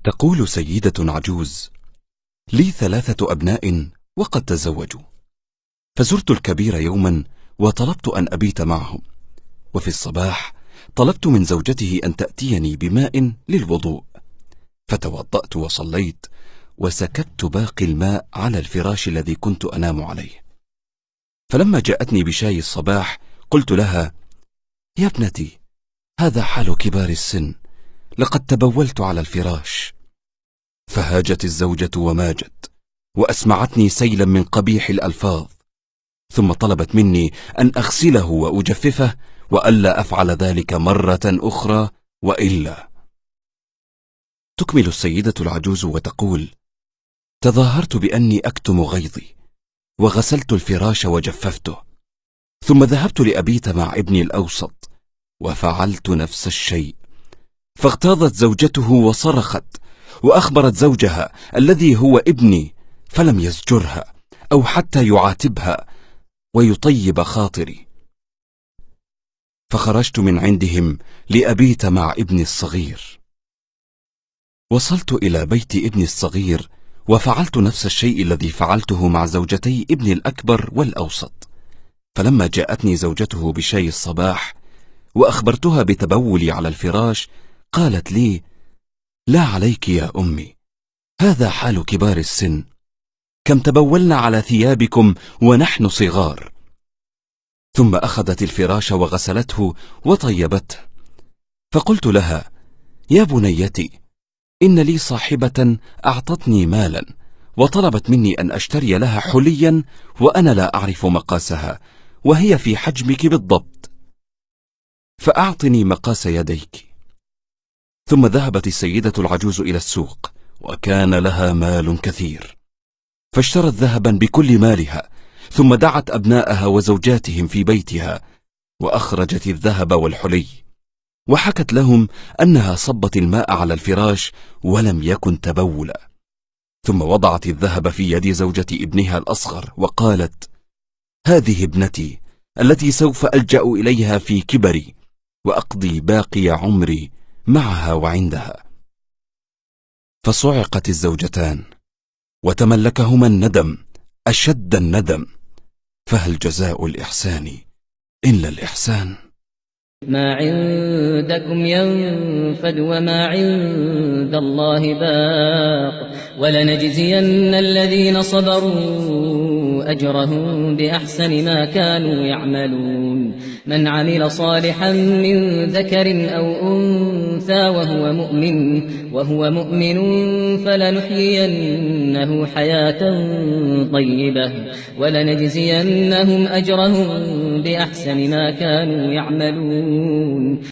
تقول سيدة عجوز: لي 3 أبناء وقد تزوجوا، فزرت الكبير يوما وطلبت أن أبيت معهم، وفي الصباح طلبت من زوجته أن تأتيني بماء للوضوء، فتوضأت وصليت وسكبت باقي الماء على الفراش الذي كنت أنام عليه. فلما جاءتني بشاي الصباح قلت لها: يا ابنتي، هذا حال كبار السن، لقد تبولت على الفراش. فهاجت الزوجة وماجت وأسمعتني سيلا من قبيح الألفاظ، ثم طلبت مني أن أغسله وأجففه وألا أفعل ذلك مرة أخرى وإلا. تكمل السيدة العجوز وتقول: تظاهرت بأني أكتم غيظي وغسلت الفراش وجففته، ثم ذهبت لأبيت مع ابني الأوسط وفعلت نفس الشيء، فاغتاظت زوجته وصرخت وأخبرت زوجها الذي هو ابني، فلم يزجرها أو حتى يعاتبها ويطيب خاطري. فخرجت من عندهم لأبيت مع ابني الصغير. وصلت إلى بيت ابني الصغير وفعلت نفس الشيء الذي فعلته مع زوجتي ابني الأكبر والأوسط. فلما جاءتني زوجته بشاي الصباح وأخبرتها بتبولي على الفراش قالت لي: لا عليك يا أمي، هذا حال كبار السن، كم تبولنا على ثيابكم ونحن صغار. ثم أخذت الفراش وغسلته وطيبته، فقلت لها: يا بنيتي، إن لي صاحبة أعطتني مالا وطلبت مني أن أشتري لها حليا وأنا لا أعرف مقاسها، وهي في حجمك بالضبط، فأعطني مقاس يديك. ثم ذهبت السيدة العجوز إلى السوق وكان لها مال كثير، فاشترت ذهبا بكل مالها، ثم دعت أبناءها وزوجاتهم في بيتها وأخرجت الذهب والحلي، وحكت لهم أنها صبت الماء على الفراش ولم يكن تبولا. ثم وضعت الذهب في يد زوجة ابنها الأصغر وقالت: هذه ابنتي التي سوف ألجأ إليها في كبري وأقضي باقي عمري معها وعندها. فصعقت الزوجتان وتملكهما الندم أشد الندم، فهل جزاء الإحسان إلا الإحسان؟ ما عندكم ينفد وما عند الله باق، ولنجزين الذين صبروا أجرهم بأحسن ما كانوا يعملون. من عمل صالحا من ذكر أو أنثى وهو مؤمن فلنحيينه حياة طيبة ولنجزينهم أجرهم بأحسن ما كانوا يعملون.